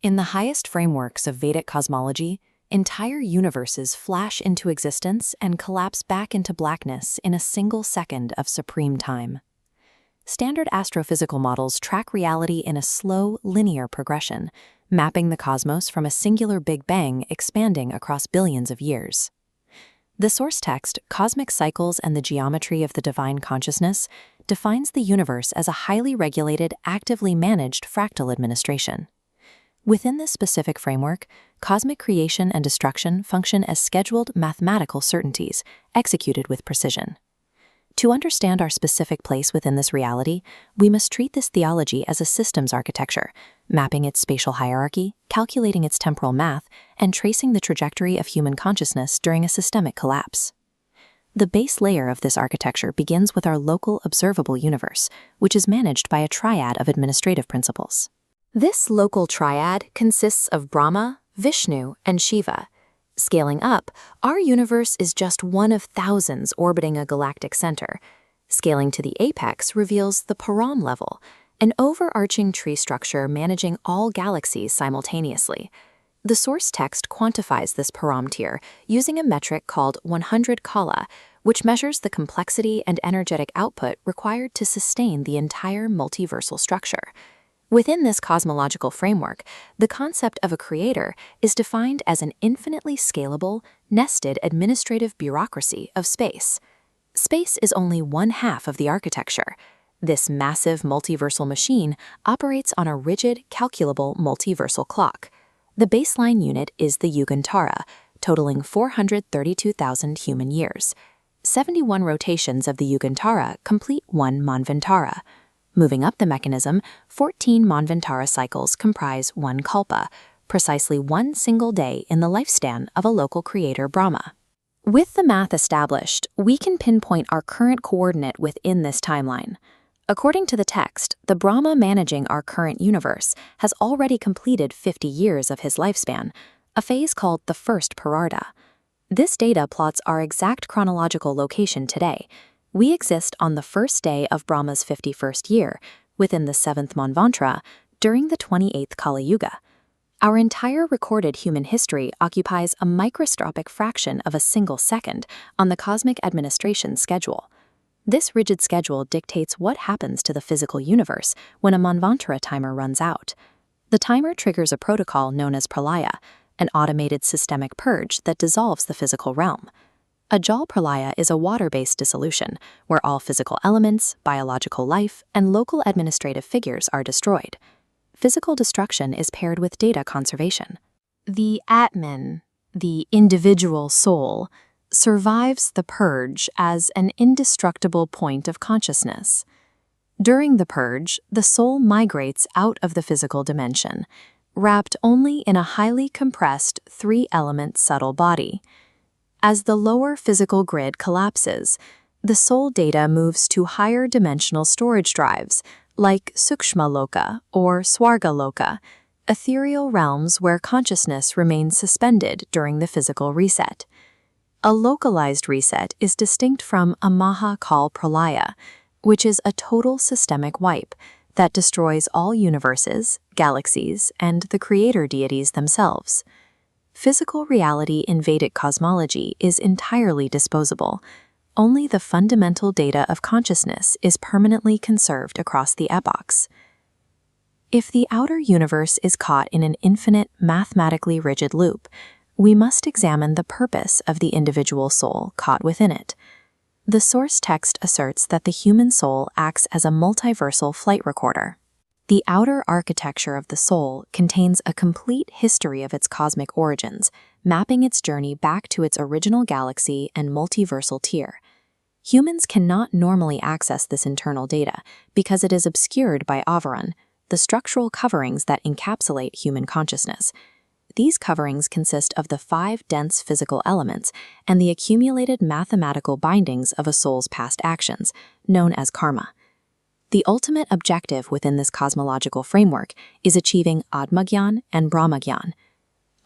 In the highest frameworks of Vedic cosmology, entire universes flash into existence and collapse back into blackness in a single second of supreme time. Standard astrophysical models track reality in a slow, linear progression, mapping the cosmos from a singular Big Bang expanding across billions of years. The source text, Cosmic Cycles and the Geometry of the Divine Consciousness, defines the universe as a highly regulated, actively managed fractal administration. Within this specific framework, cosmic creation and destruction function as scheduled mathematical certainties, executed with precision. To understand our specific place within this reality, we must treat this theology as a systems architecture, mapping its spatial hierarchy, calculating its temporal math, and tracing the trajectory of human consciousness during a systemic collapse. The base layer of this architecture begins with our local observable universe, which is managed by a triad of administrative principles. This local triad consists of Brahma, Vishnu, and Shiva. Scaling up, our universe is just one of thousands orbiting a galactic center. Scaling to the apex reveals the Param level, an overarching tree structure managing all galaxies simultaneously. The source text quantifies this Param tier using a metric called 100 Kala, which measures the complexity and energetic output required to sustain the entire multiversal structure. Within this cosmological framework, the concept of a creator is defined as an infinitely scalable, nested administrative bureaucracy of space. Space is only one half of the architecture. This massive multiversal machine operates on a rigid, calculable multiversal clock. The baseline unit is the Yugantara, totaling 432,000 human years. 71 rotations of the Yugantara complete one Manvantara. Moving up the mechanism, 14 Manvantara cycles comprise one Kalpa, precisely one single day in the lifespan of a local creator Brahma. With the math established, we can pinpoint our current coordinate within this timeline. According to the text, the Brahma managing our current universe has already completed 50 years of his lifespan, a phase called the first Pararda. This data plots our exact chronological location today. We exist on the first day of Brahma's 51st year, within the 7th Manvantara, during the 28th Kali Yuga. Our entire recorded human history occupies a microscopic fraction of a single second on the cosmic administration schedule. This rigid schedule dictates what happens to the physical universe when a Manvantara timer runs out. The timer triggers a protocol known as Pralaya, an automated systemic purge that dissolves the physical realm. A Jal Pralaya is a water-based dissolution where all physical elements, biological life, and local administrative figures are destroyed. Physical destruction is paired with data conservation. The Atman, the individual soul, survives the purge as an indestructible point of consciousness. During the purge, the soul migrates out of the physical dimension, wrapped only in a highly compressed three-element subtle body. As the lower physical grid collapses, the soul data moves to higher dimensional storage drives, like Sukshma Loka or Swarga Loka, ethereal realms where consciousness remains suspended during the physical reset. A localized reset is distinct from a Mahakal Pralaya, which is a total systemic wipe that destroys all universes, galaxies, and the creator deities themselves. Physical reality in Vedic cosmology is entirely disposable. Only the fundamental data of consciousness is permanently conserved across the epochs. If the outer universe is caught in an infinite, mathematically rigid loop, we must examine the purpose of the individual soul caught within it. The source text asserts that the human soul acts as a multiversal flight recorder. The outer architecture of the soul contains a complete history of its cosmic origins, mapping its journey back to its original galaxy and multiversal tier. Humans cannot normally access this internal data because it is obscured by Avaran, the structural coverings that encapsulate human consciousness. These coverings consist of the 5 dense physical elements and the accumulated mathematical bindings of a soul's past actions, known as karma. The ultimate objective within this cosmological framework is achieving Atma Gyan and Brahma Gyan.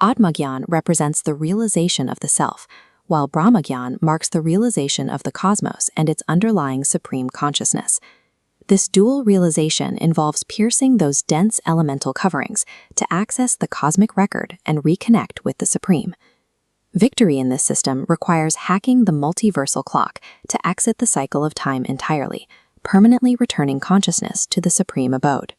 Atma Gyan represents the realization of the self, while Brahma Gyan marks the realization of the cosmos and its underlying supreme consciousness. This dual realization involves piercing those dense elemental coverings to access the cosmic record and reconnect with the Supreme. Victory in this system requires hacking the multiversal clock to exit the cycle of time entirely, permanently returning consciousness to the supreme abode.